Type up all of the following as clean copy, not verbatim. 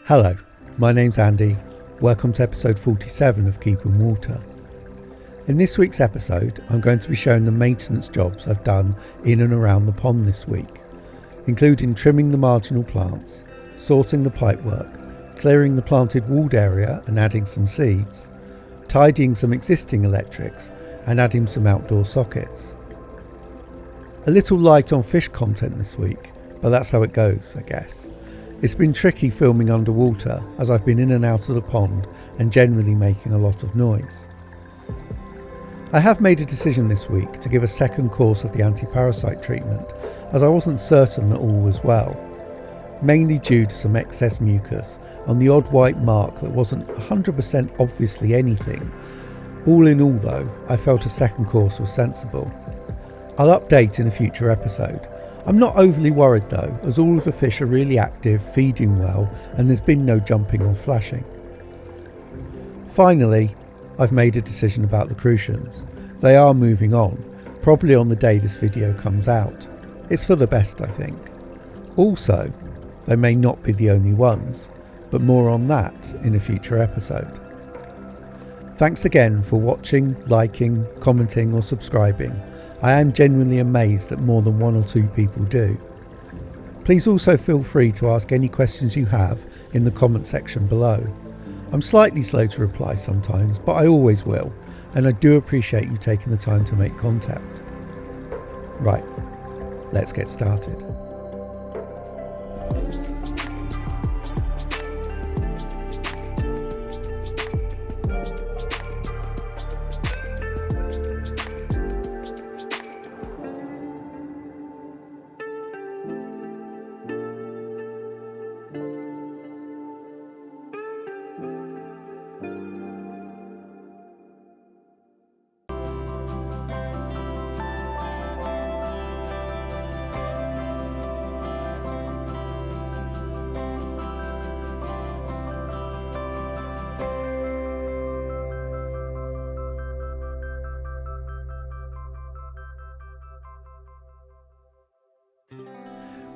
Hello, my name's Andy. Welcome to episode 47 of Keeping Water. In this week's episode, I'm going to be showing the maintenance jobs I've done in and around the pond this week, including trimming the marginal plants, sorting the pipework, clearing the planted walled area and adding some seeds, tidying some existing electrics and adding some outdoor sockets. A little light on fish content this week, but that's how it goes, I guess. It's been tricky filming underwater as I've been in and out of the pond and generally making a lot of noise. I have made a decision this week to give a second course of the anti-parasite treatment as I wasn't certain that all was well, mainly due to some excess mucus on the odd white mark that wasn't 100% obviously anything. All in all though, I felt a second course was sensible. I'll update in a future episode. I'm not overly worried though, as all of the fish are really active, feeding well, and there's been no jumping or flashing. Finally, I've made a decision about the crucians. They are moving on, probably on the day this video comes out. It's for the best, I think. Also, they may not be the only ones, but more on that in a future episode. Thanks again for watching, liking, commenting or subscribing. I am genuinely amazed that more than 1 or 2 people do. Please also feel free to ask any questions you have in the comment section below. I'm slightly slow to reply sometimes, but I always will, and I do appreciate you taking the time to make contact. Right, let's get started.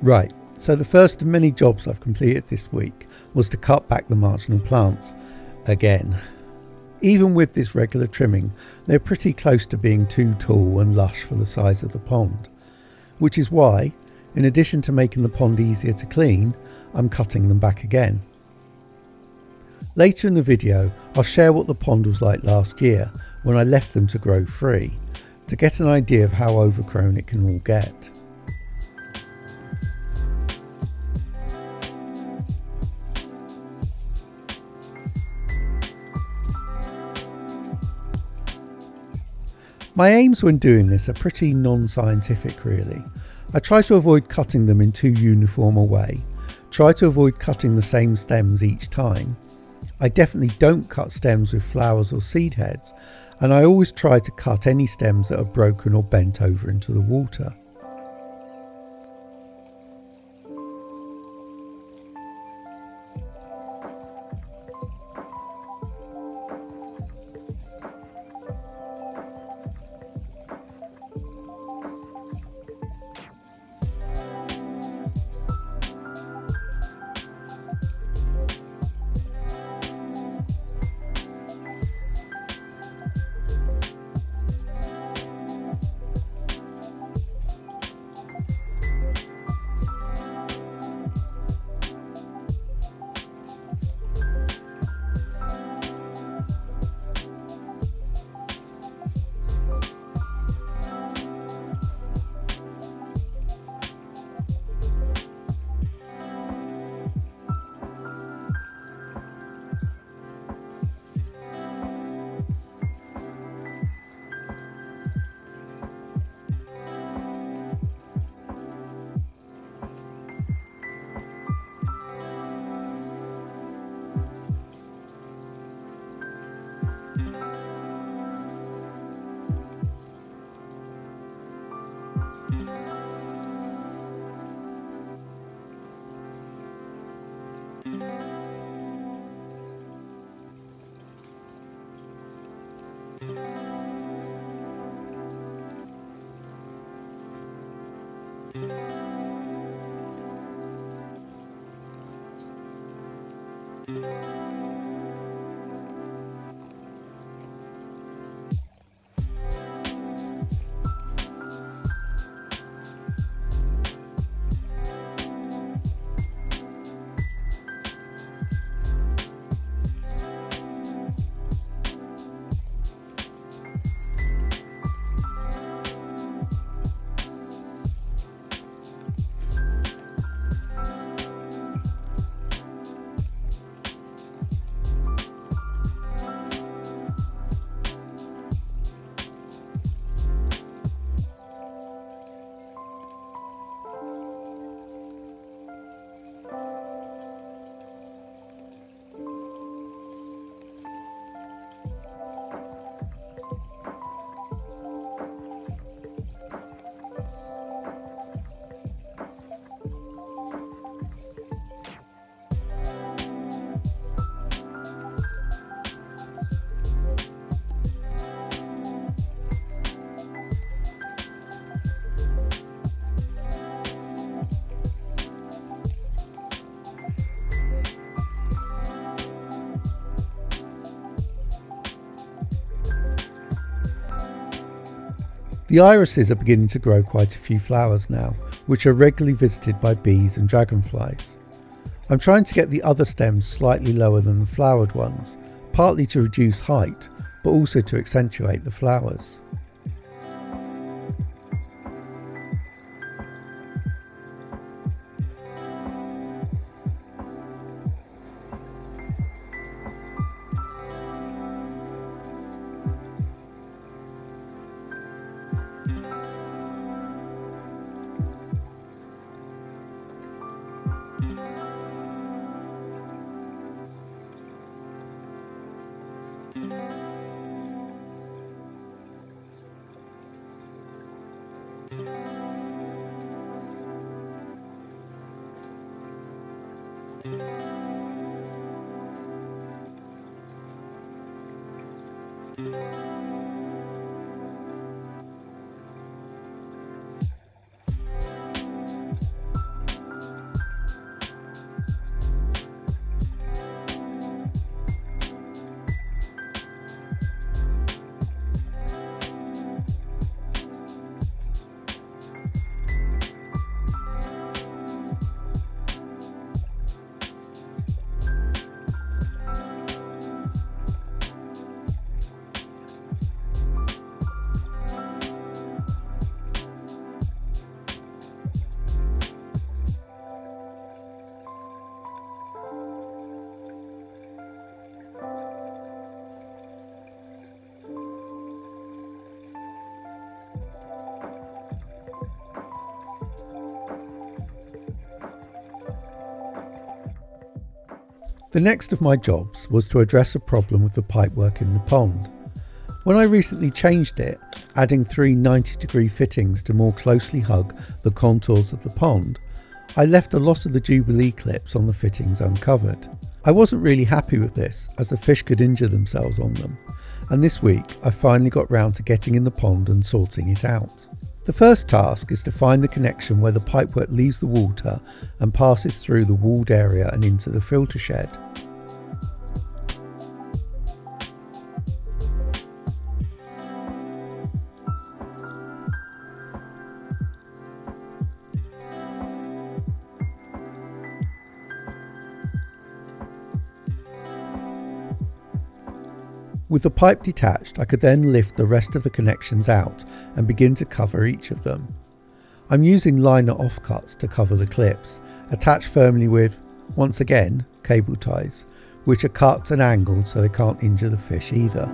Right, so the first of many jobs I've completed this week was to cut back the marginal plants, again. Even with this regular trimming, they're pretty close to being too tall and lush for the size of the pond, which is why, in addition to making the pond easier to clean, I'm cutting them back again. Later in the video, I'll share what the pond was like last year when I left them to grow free, to get an idea of how overgrown it can all get. My aims when doing this are pretty non-scientific really. I try to avoid cutting them in too uniform a way, try to avoid cutting the same stems each time. I definitely don't cut stems with flowers or seed heads, and I always try to cut any stems that are broken or bent over into the water. The irises are beginning to grow quite a few flowers now, which are regularly visited by bees and dragonflies. I'm trying to get the other stems slightly lower than the flowered ones, partly to reduce height, but also to accentuate the flowers. The next of my jobs was to address a problem with the pipework in the pond. When I recently changed it, adding 3 90-degree fittings to more closely hug the contours of the pond, I left a lot of the Jubilee clips on the fittings uncovered. I wasn't really happy with this, as the fish could injure themselves on them, and this week I finally got round to getting in the pond and sorting it out. The first task is to find the connection where the pipework leaves the water and passes through the walled area and into the filter shed. With the pipe detached, I could then lift the rest of the connections out and begin to cover each of them. I'm using liner offcuts to cover the clips, attached firmly with, once again, cable ties, which are cut and angled so they can't injure the fish either.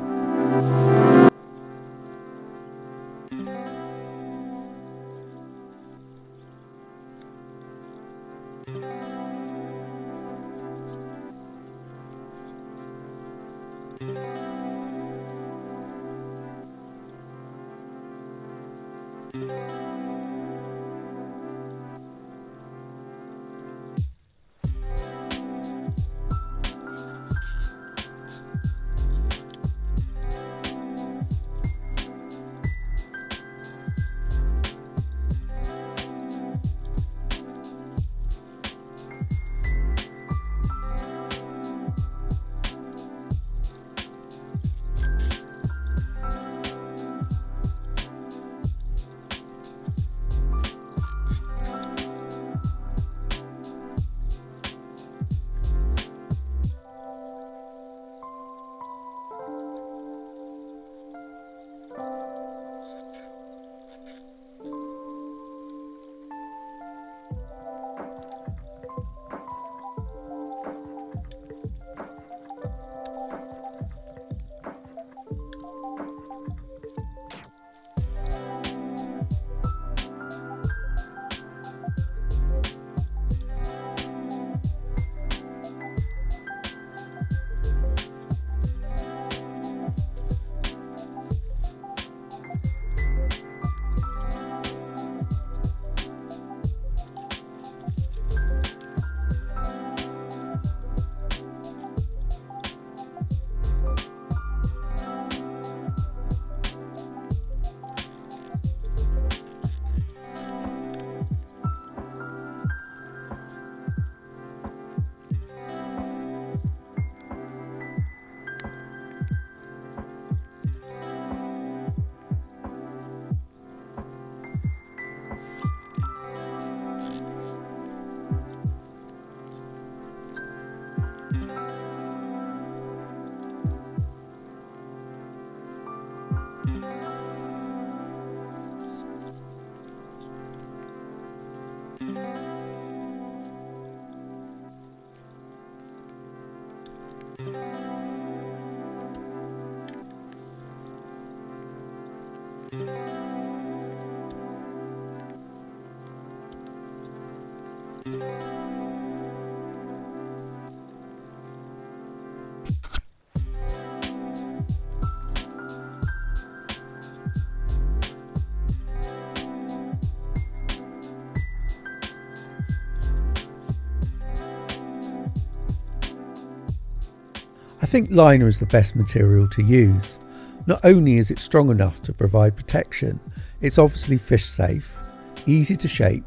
I think liner is the best material to use. Not only is it strong enough to provide protection, it's obviously fish safe, easy to shape,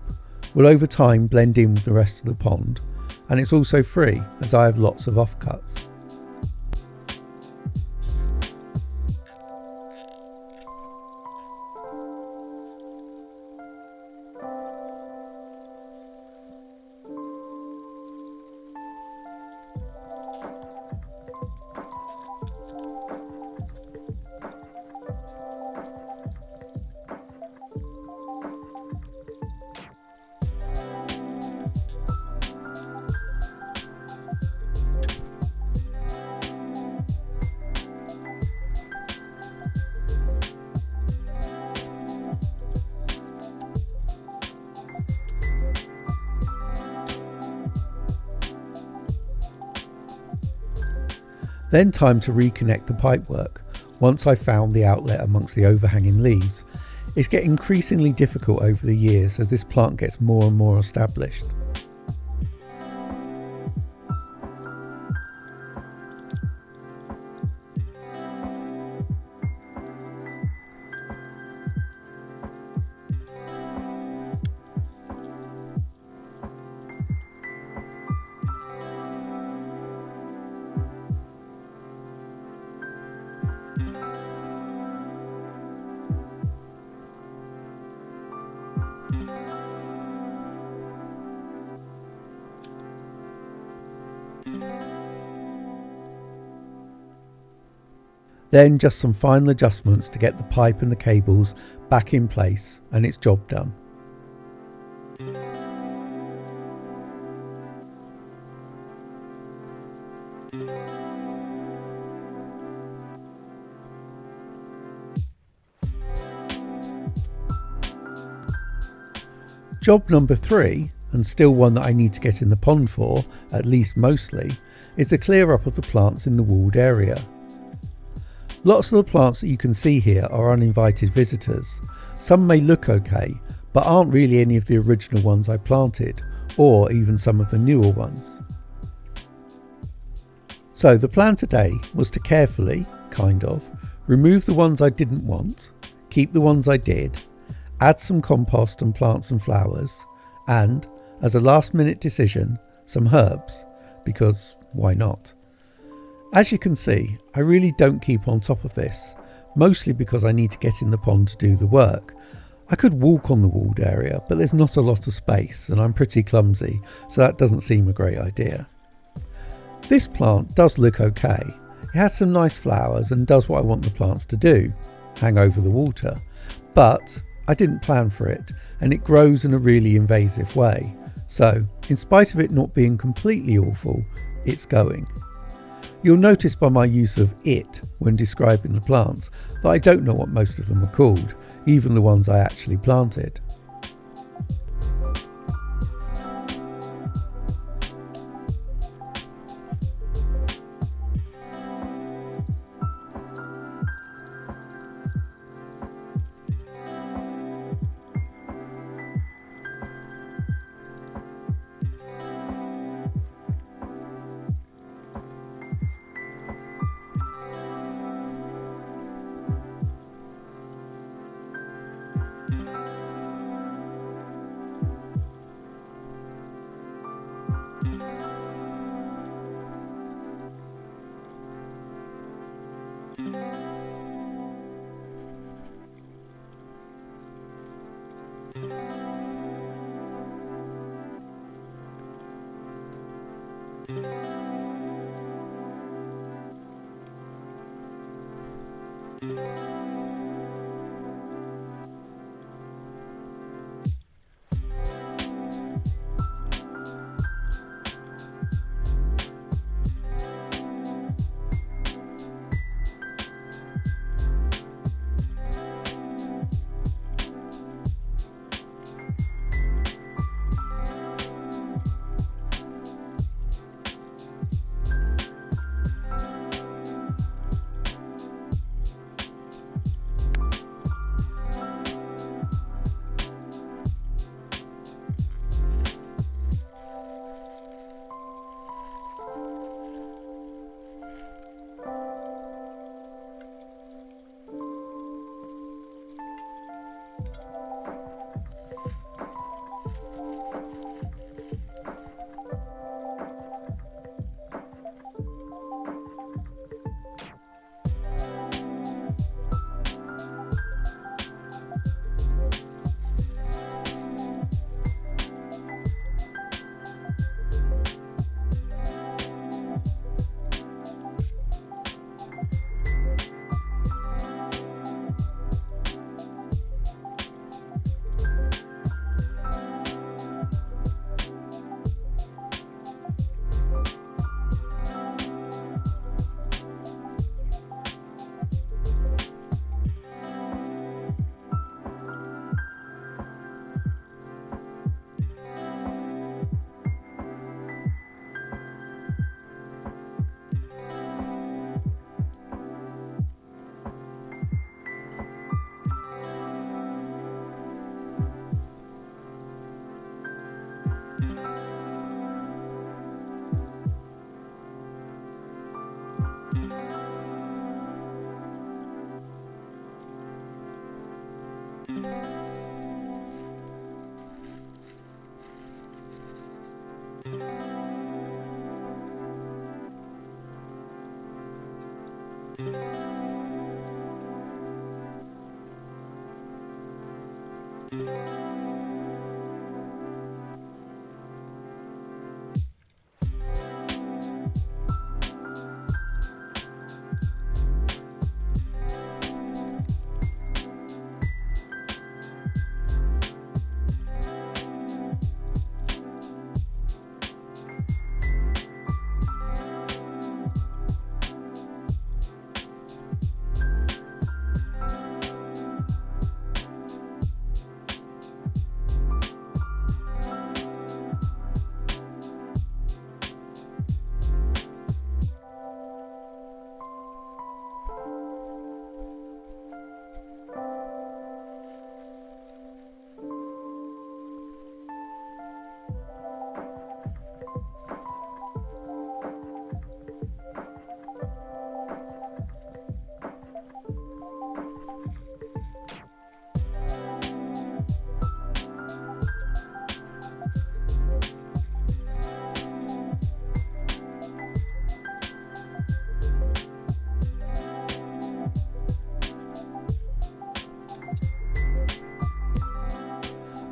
will over time blend in with the rest of the pond, and it's also free as I have lots of offcuts. Then time to reconnect the pipework once I found the outlet amongst the overhanging leaves. It's getting increasingly difficult over the years as this plant gets more and more established. Then just some final adjustments to get the pipe and the cables back in place and it's job done. Job number 3, and still one that I need to get in the pond for, at least mostly, is the clear up of the plants in the walled area. Lots of the plants that you can see here are uninvited visitors. Some may look okay, but aren't really any of the original ones I planted, or even some of the newer ones. So the plan today was to carefully, remove the ones I didn't want, keep the ones I did, add some compost and plant some flowers, and, as a last minute decision, some herbs, because why not? As you can see, I really don't keep on top of this, mostly because I need to get in the pond to do the work. I could walk on the walled area, but there's not a lot of space and I'm pretty clumsy, so that doesn't seem a great idea. This plant does look okay. It has some nice flowers and does what I want the plants to do, hang over the water, but I didn't plan for it and it grows in a really invasive way. So, in spite of it not being completely awful, it's going. You'll notice by my use of it when describing the plants that I don't know what most of them are called, even the ones I actually planted.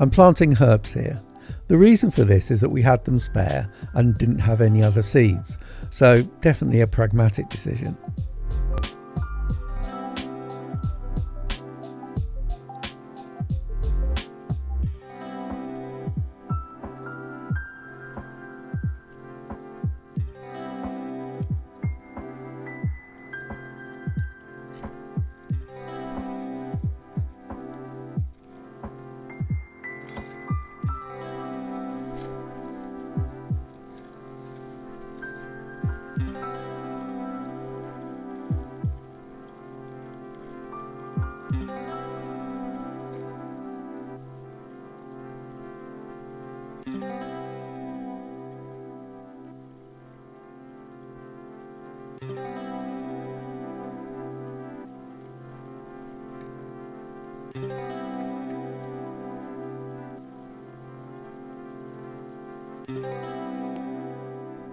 I'm planting herbs here. The reason for this is that we had them spare and didn't have any other seeds, so definitely a pragmatic decision.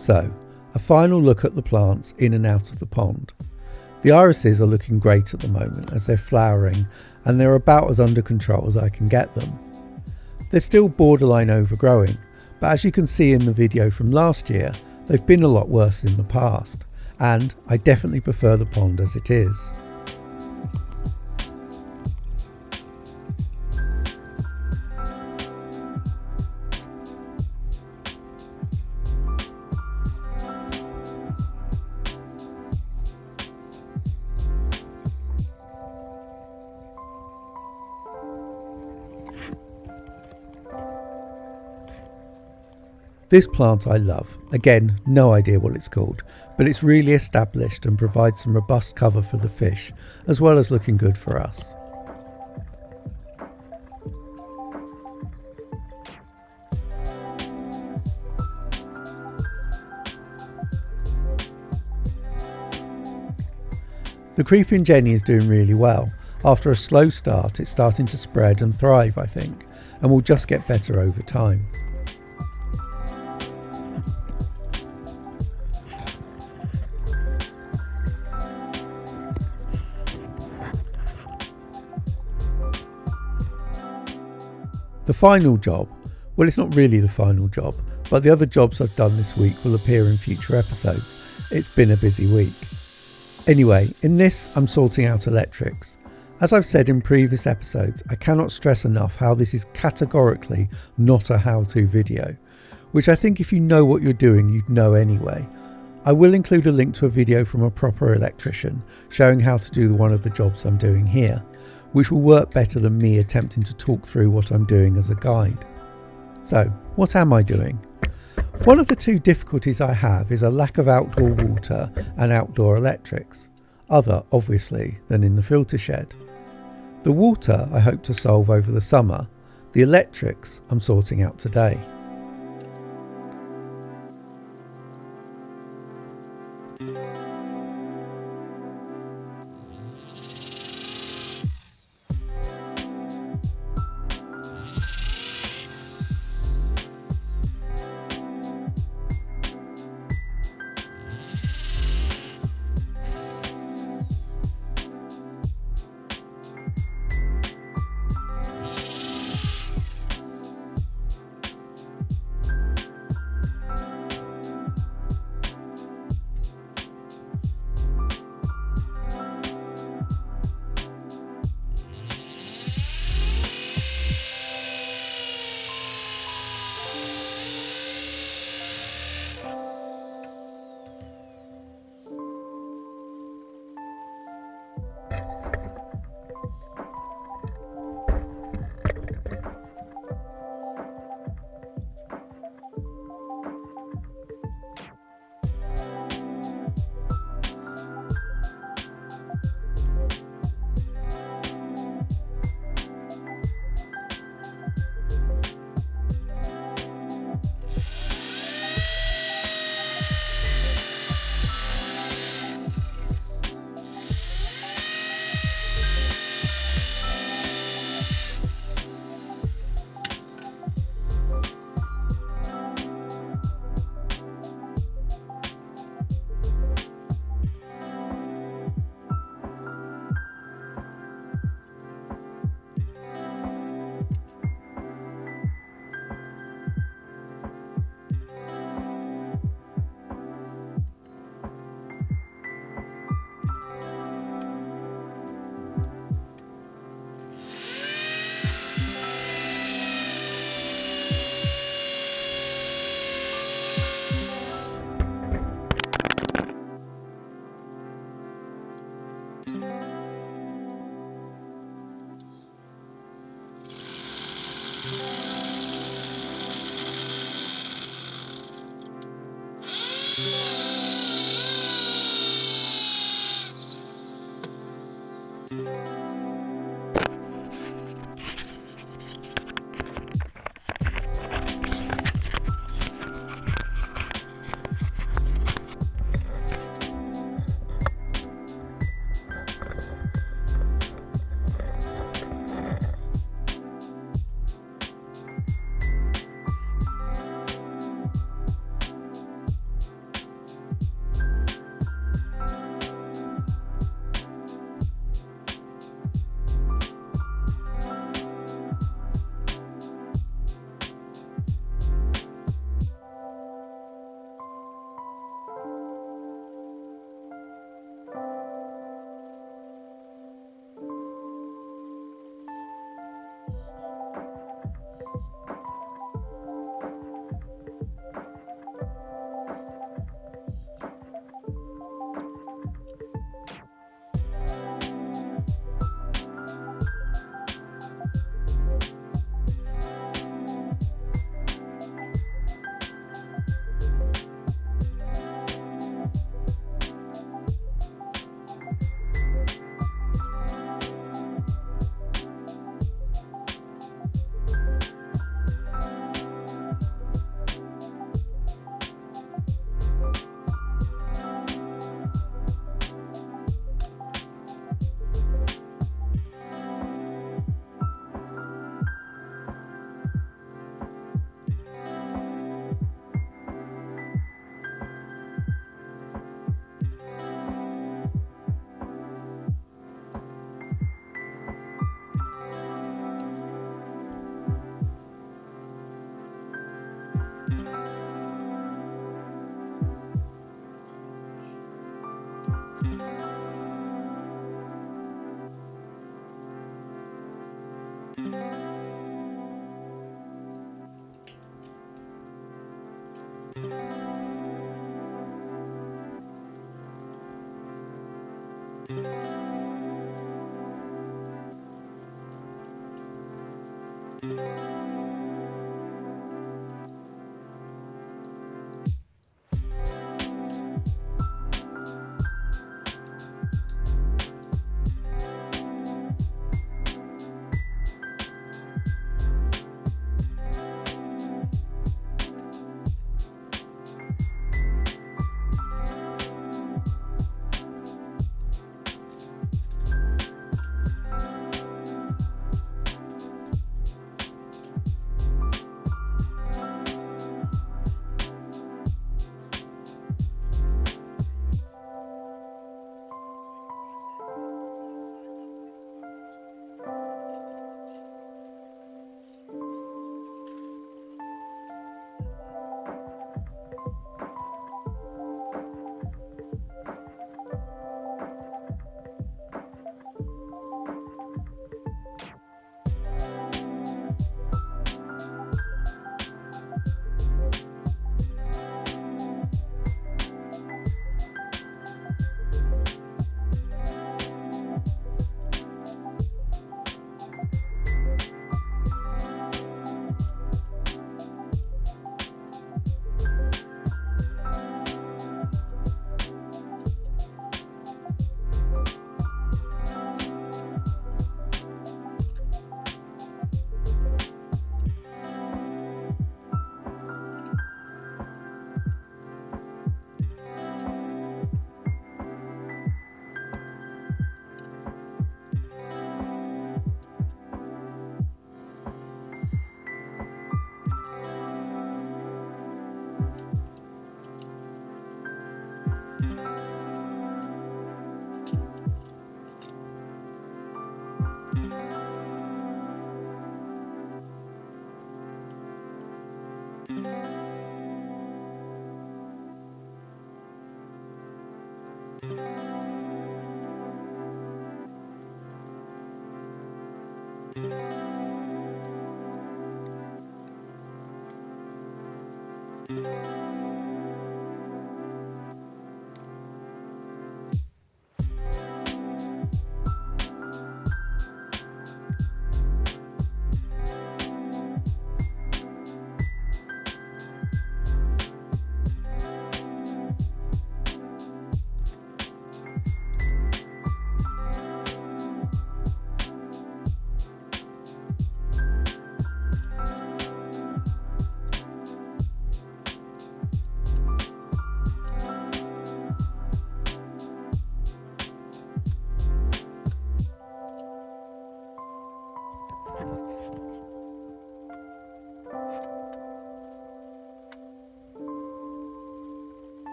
So, a final look at the plants in and out of the pond. The irises are looking great at the moment as they're flowering, and they're about as under control as I can get them. They're still borderline overgrowing, but as you can see in the video from last year, they've been a lot worse in the past, and I definitely prefer the pond as it is. This plant I love. Again, no idea what it's called, but it's really established and provides some robust cover for the fish, as well as looking good for us. The creeping Jenny is doing really well. After a slow start, it's starting to spread and thrive, I think, and will just get better over time. The final job, well, it's not really the final job, but the other jobs I've done this week will appear in future episodes. It's been a busy week. Anyway, in this I'm sorting out electrics. As I've said in previous episodes, I cannot stress enough how this is categorically not a how-to video, which I think if you know what you're doing, you'd know anyway. I will include a link to a video from a proper electrician showing how to do one of the jobs I'm doing here, which will work better than me attempting to talk through what I'm doing as a guide. So, what am I doing? One of the two difficulties I have is a lack of outdoor water and outdoor electrics, other, obviously, than in the filter shed. The water I hope to solve over the summer, the electrics I'm sorting out today.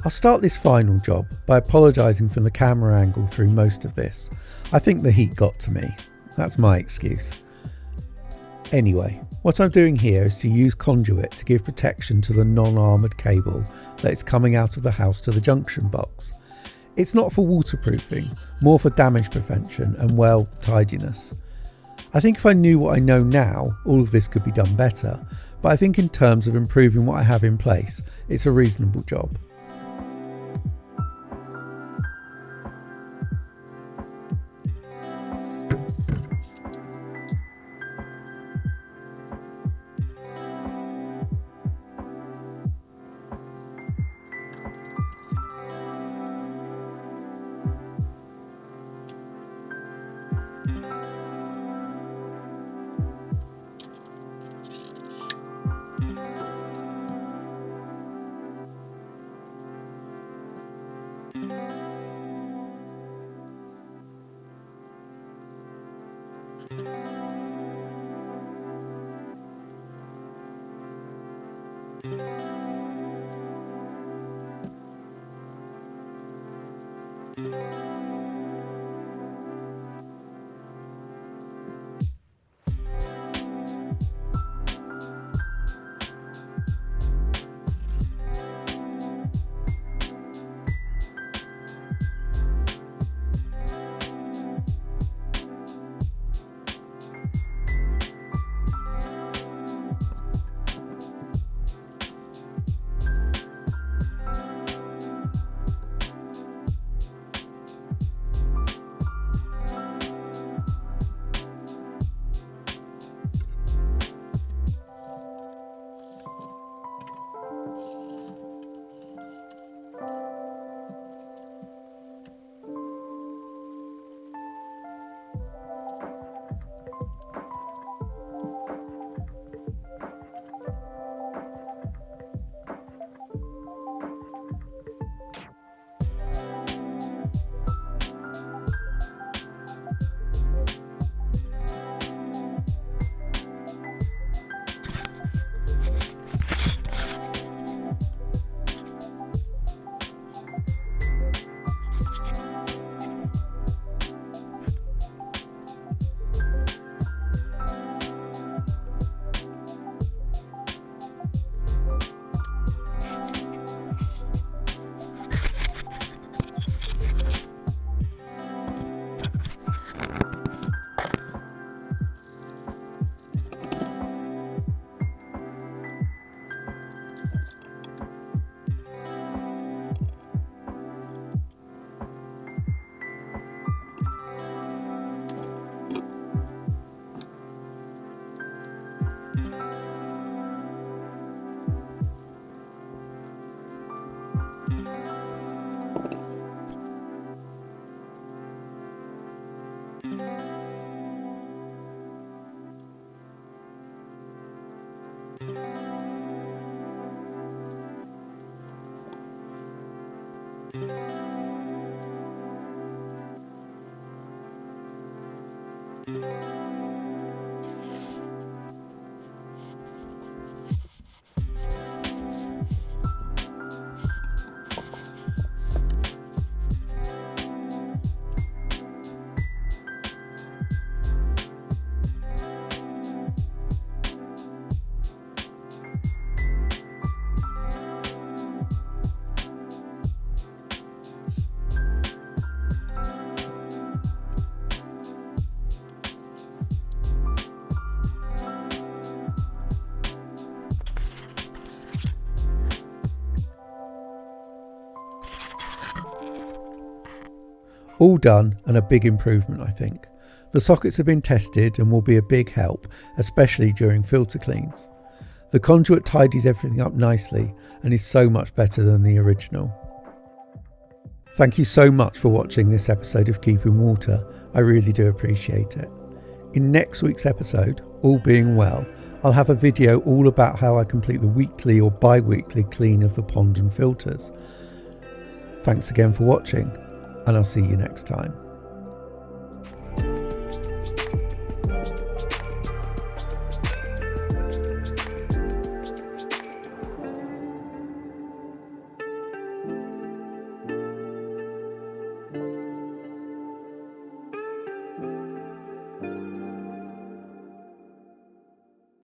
I'll start this final job by apologising for the camera angle through most of this. I think the heat got to me. That's my excuse. Anyway, what I'm doing here is to use conduit to give protection to the non-armoured cable that is coming out of the house to the junction box. It's not for waterproofing, more for damage prevention and, well, tidiness. I think if I knew what I know now, all of this could be done better, but I think in terms of improving what I have in place, it's a reasonable job. All done and a big improvement, I think. The sockets have been tested and will be a big help, especially during filter cleans. The conduit tidies everything up nicely and is so much better than the original. Thank you so much for watching this episode of Keeping Water. I really do appreciate it. In next week's episode, all being well, I'll have a video all about how I complete the weekly or bi-weekly clean of the pond and filters. Thanks again for watching, and I'll see you next time.